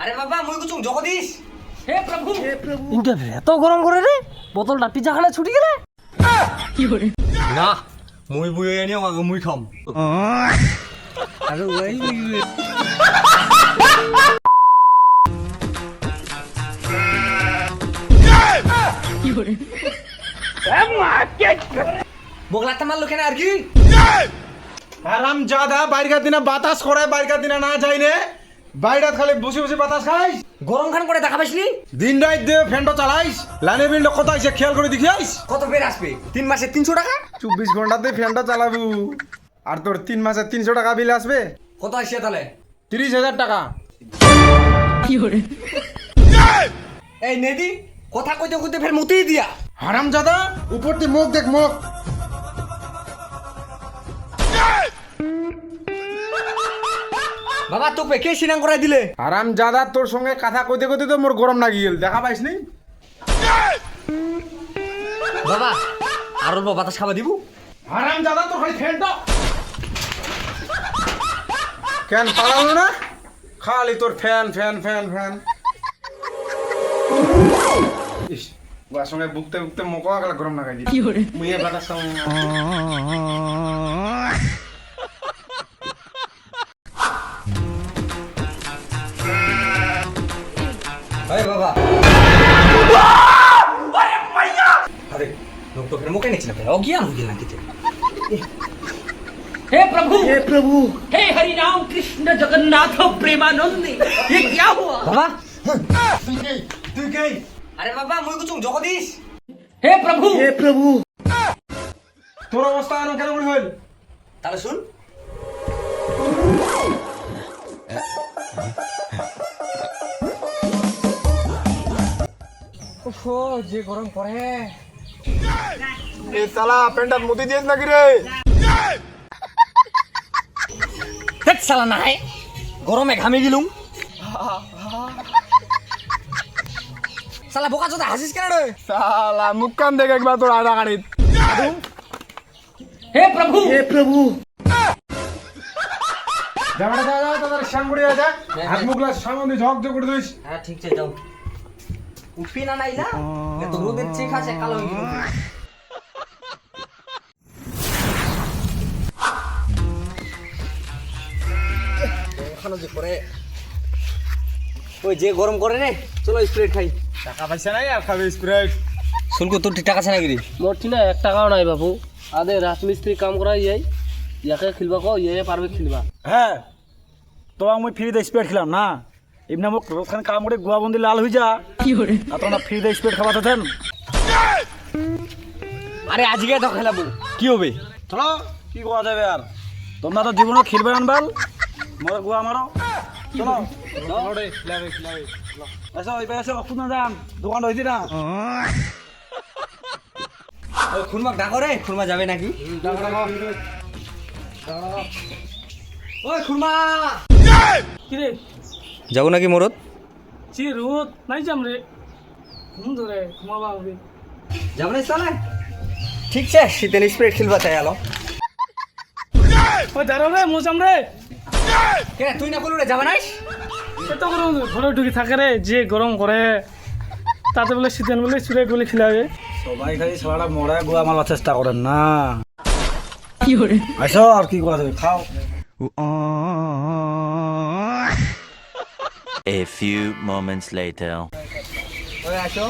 আরে বাবা মুই কুচুং জগদীশ। হে প্রভু ইনকে এত গরম করে রে বোতলটা পিজা খালে ছুটি গেলে কি করে না মুই বুই এনে আগে মুই খাম। আরে ওই কি করে বগলাটা মারলো কেন আর কি? আরাম জাদা বাইরকার দিনে বাতাস করে বাইরকার দিনে না যাইনে বাইরে খালি বসে বসে বাতাস খাইস গরম খান করে দেখা পাইসনি? দিন রাত দিয়ে ফ্যানটা চালাইস লাইনের বিল কত আইছে খেয়াল করে দেখিস কত বের আসবে 3 মাসে 300 টাকা? 24 ঘন্টাতে ফ্যানটা চালাবু আর তোর 3 মাসে 300 টাকা বিল আসবে। কত আসছে তাহলে? 30,000 টাকা। কি করে এই নেদি কথা কইতে কইতে ফের মুতেই দিয়া। হারাম জাদা উপর দিয়ে মুখ দেখ মুখ। বাবা তোকে কে সিনাং করাই দিলে? হারাম জাদা তোর সঙ্গে কথা কইতে কইতে তো মোর গরম লাগি গেল দেখা পাইস নি? বাবা আর অল্প বাতাস খাবা দিব? হারাম জাদা তোর খালি ফ্যানটা কেন পালালো না খালি তোর ফ্যান ফ্যান ফ্যান ফ্যান। ইস ওর সঙ্গে বুকতে বুকতে মোকা গেল গরম লাগাই দি কি করে মুইয়ে বাতাস খাও। আরে বাবা আরে লোক তো ফের মুখে নিচ্ছে না, ফের অজ্ঞান হয়ে গেলাম কিছু। हे प्रभु हे हरि राम कृष्ण जगन्नाथ प्रेमानंद ये क्या हुआ বাবা তুই কে? আরে বাবা মুই কুচুং জগদীশ। हे प्रभु তোর অবস্থা এখন কেন করে হইল? তাহলে শুন ওহো যে গরম পড়ে। এ সালা পেন্টার মুতি দিয়েছ নাকি রে? হেট সালা না হয় গরমে ঘামে গেলুম। সালা বোকা চোদা হাসিস কেন রে? সালা মুখ কান দেখ একবার তোর আড়া গাড়িত। हे प्रभु জামাটা দাও দাও তোর শ্যামগুড়ি আছে হাত মুখলা সামনে ঝক ঝক করে দিস। হ্যাঁ ঠিক আছে যাও উঠবি না নাইলা এত রোদের চেক আছে কালো হয়ে গেল। এখনো যে করে ওই যে গরম করে রে চলো স্প্রাইট খাই। টাকা পয়সা নাই আর খাবে স্প্রাইট। শুনকো তোর টাকা আছে নাকি রে? মোর ঠিক না 1 টাকাও নাই বাবু আদে রাজমিস্ত্রি কাম করা যাই ইয়াকে খেলবা কো ইয়ে পারবে খেলবা হ্যাঁ তো আমি ফ্রিতে স্প্রেড খেলাম না এমনি মোক রোজখান কাম করে গোয়া বন্দি লাল হয়ে যা কি করে আর তোমরা ফ্রিতে স্প্রেড খাওয়াতে দেন আরে আজকে তো খেলাবো কি হবে? চলো কি করা যাবে আর তোমরা তো জীবনে খেলবে আনবাল মোর গোয়া মারো চলো এসো ওই এসো খুব না যান দোকান হইতি না ওই খুরমাক ডাকো রে খুরমা যাবে নাকি? ওই খুরমা কি রে যাবো নাকি মরদ? জি রোদ নাই যাম রে ঘুম ধরে ঘুমাবা হবে যাবো না চলে ঠিক আছে শীতের স্প্রাইট খেলবা চাই আলো। ওই দাঁড়াও রে মোজাম রে কে তুই না বলু রে যাবে নাইস? এত গরম ঘরে ঢুকি থাকে রে যে গরম করে তাতে বলে শীতেন বলে চুড়ে গুলি খেলাবে সবাই খালি সবাই মরে গোয়া মারার চেষ্টা করেন না কি করে আসো আর কি করা যাবে খাও A few moments later. ওই আসো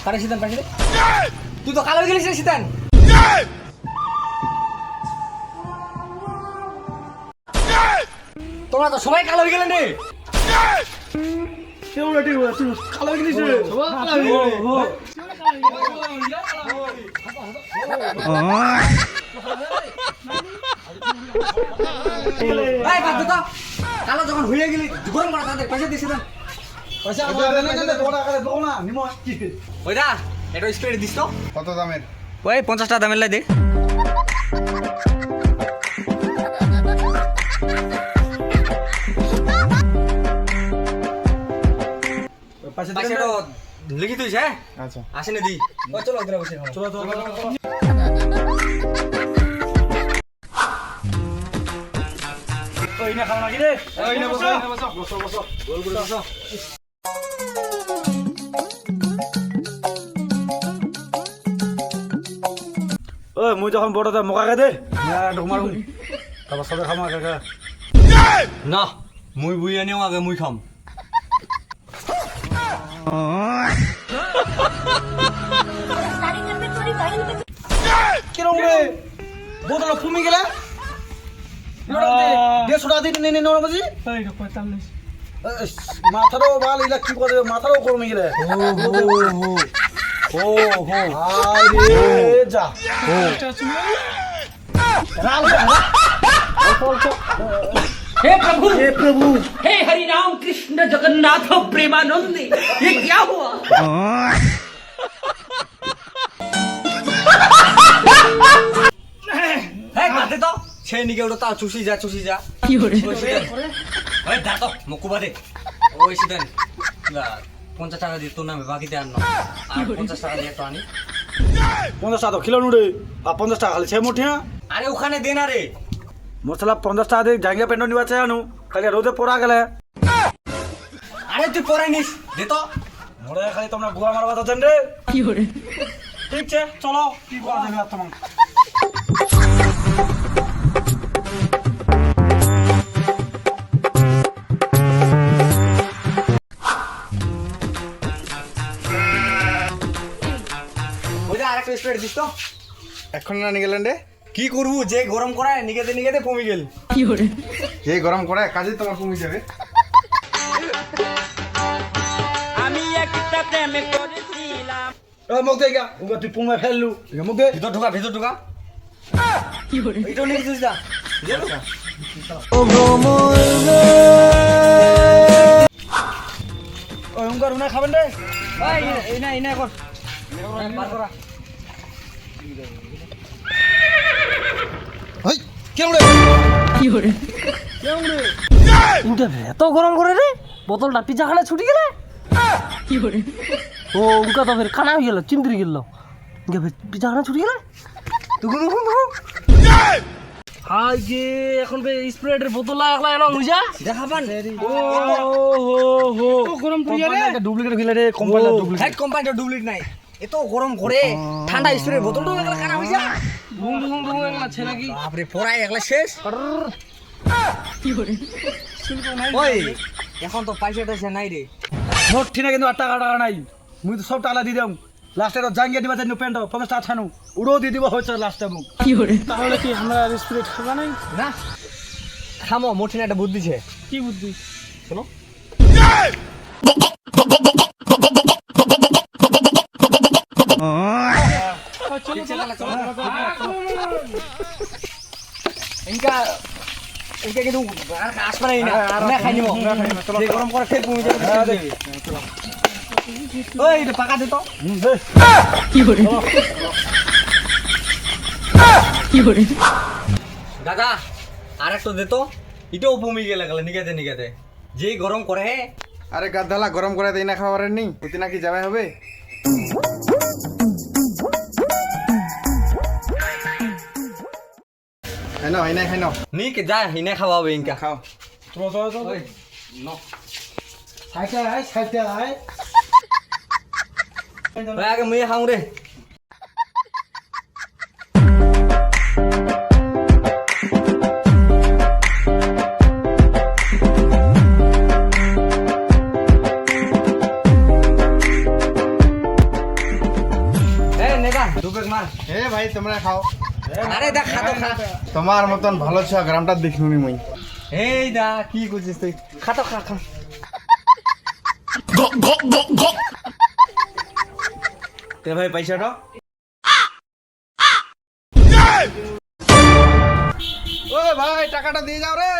কারে শীতান পাশে তুই তো কালো হয়ে গেলিস রে শীতান। তোমরা তো সবাই কালো হয়ে গেলেন রে। কেমন ঠিক আছে তুই কালো গিলিস রে এই বাদ দে তো কালো যখন হয়ে গেলি গরম করা তাদের পয়সা দিছিস না পয়সা দেবো না নিমো ওইটা এটা স্প্রে দিস তো কত দামের? ওই 50 টাকা দামের লাই দে পয়সা পয়সা দিবেন তো লিখি তুই হ্যাঁ আচ্ছা আসেনি দি ও চলো ওদের বসে খাও চলো চলো ওই না খাও নাকি রে এই নে বসো বসো বসো গোল গোল বসো ওই মুই যখন বড়টা মোকা গে দে ঢুকমারু তারপর সবে খামা কাকা না মুই বুইয়া নিও আগে মুই খাম কিরম রে বোতল ফুমি গেলে 150 টাকা দিতে নেনে নোরা বাজি এই তো 45 মাথারও বাল ইলা কি করে মাথারও কমে গেলে ও হো আরে যা এটা শুনে রাল हे प्रभु हे हरि राम कृष्ण जगन्नाथ प्रेमानंद ये क्या हुआ হ্যাঁ কাটে তো সে নিকে ওটা তা চুষি যা की हो रही ওই দা তো মুকু বাদে ওই সিদেন 50 টাকা দিয়ে তোর নামে বাকিতে আন না আর 50 টাকা দিয়ে তো আনি 50 টাকা কিলো নুড়ে আর 50 টাকা খালি ছে মুঠিয়া আরে ওখানে দে না রে মশলা 50 টাকা দিয়ে জাঙ্গিয়া পেন্ট নিবা চাই আনু খালি রোদে পোড়া গেলে আরে তুই পরে নিস দে তো মোরে খালি তোমরা গুয়া মারবা তো রে की हो रही ঠিক আছে চলো কি গুয়া দেবে আর তোমার ওই যে আরেকটা স্প্রে দিস তো এখন না নিয়ে গেলেন রে কি করবো যে গরম করায় নিকেতে কমে গেল की हो रही যে গরম করে কাজে তোমার কমে যাবে মুখ দে গা তুই পুমে ফেললু মুখ দে ভিতর ঢোকা की हो रही এইটাও নিয়ে দিস না ওই উঙ্গার উনা খাবেন রে এই না কর বার করা হই কেমন রে की हो रही এত গরম করে রে বোতলটা পিজা খানে ছুটি গেলে की हो रही ও উনকা তো ফের খানা হয়ে গেল চিন্দ্রি গেল পিজা খানে ছুটি গেলে হাই গে এখন বে স্প্রাইটের বোতল একলা এলো মুজা দেখাবান ও হো গরম তুই রে ডুপ্লিকেট গিলে রে কোম্পানির ডুপ্লিকেট হ্যাট কোম্পানিটা ডুপ্লিকেট নাই এত গরম করে ঠান্ডা স্প্রে বোতলটা একলা খারাপ হয়ে যা ঘুম ঘুম ঘুম একলা ছেলে কি বাপরে পড়াই একলা শেষ की हो रही ওই এখন তো পয়সা নাই রে মোট ঠিনা কিন্তু 8 টাকা নাই মুই তো সব টাকা দি দিম লাস্টে তো জাঙ্গিয়া দিবা জানি পেন্ট 50 টাকা ছানু উড়ো দি দিব হচ্ছে লাস্টে মুখ की हो रही তাহলে কি আমরা স্পিরিট খাবা নাই না খামো মোটিনা একটা বুদ্ধি ছে কি বুদ্ধি শোনো ইনকা কিন্তু আর আসবে না ইনা না খাই নিব যে গরম করে ফের কমে যাবে ওই এটা পাকা দে তো की हो रही की हो रही দাদা আর একটা দে তো এটাও কমে গেলে নিগাতে যে গরম করে আরে গাধালা গরম করে দেই না খাবারের নি ওতে নাকি যাবে হবে খাই না নিক যা হিনে খাওয়াবে ইনকা খাও চলো ওই ন সাইতে আয় ওই আগে মুই খাও রে নেগা দুবেক মার এ ভাই তোমরা খাও আরে দেখ খাতো খা তোমার মতন ভালো ছ গ্রামটা দেখিনি মুই এই দা কি করছিস তুই খাতো খা তে ভাই পয়সাটা ও ভাই টাকাটা দিয়ে যাও রে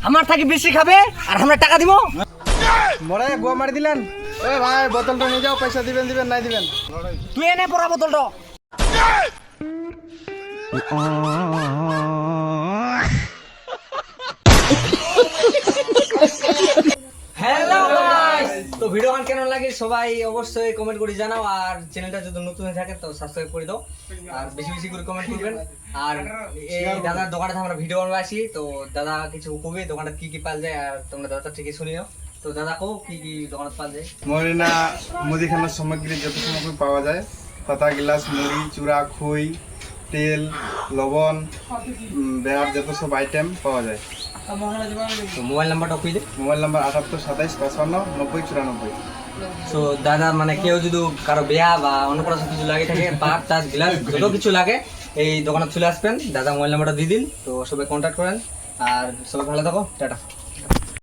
আমার থাকি বেশি খাবে আর আমরা টাকা দিব মরে গোয়া মারি দিলেন ও ভাই বোতলটা নিয়ে যাও পয়সা দিবেন নাই দিবেন তুই এনে পড়া বোতলটা হ্যালো সবাই অবশ্যই কমেন্ট করে জানাও, আর চ্যানেলটা যদি নতুন হয়ে থাকে তো সাবস্ক্রাইব করে দাও, আর বেশি বেশি করে কমেন্ট করবেন। আর এই দাদার দোকানে আমরা ভিডিও বানাবো আসি, তো দাদা কিছু কবে দোকানটা কি কি পাওয়া যায়, আর তোমরা দাদা ঠিকই শুনিও। তো দাদা কো কি কি দোকানে পাওয়া যায়? মরিনা মুদিখানার সামগ্রী যত সামগ্রী পাওয়া যায়, পাতা গ্লাস, মুড়ি, চূড়া, খই, তেল, লবণ, বেড়ার যত সব আইটেম পাওয়া যায়। তো মোবাইল নাম্বারটা কইলে। Mobile number 78 27 55 90 94। তো দাদা মানে কেউ যদি কারো বিয়া বা অন্য কোনো কিছু লাগে থাকে, পাট টাচ গ্লাস যত কিছু লাগে এই দোকানে চলে আসবেন, দাদা মোবাইল নাম্বারটা দিয়ে দিন, তো সবাই কন্ট্যাক্ট করেন। আর সবাই ভালো থাকো, টাটা।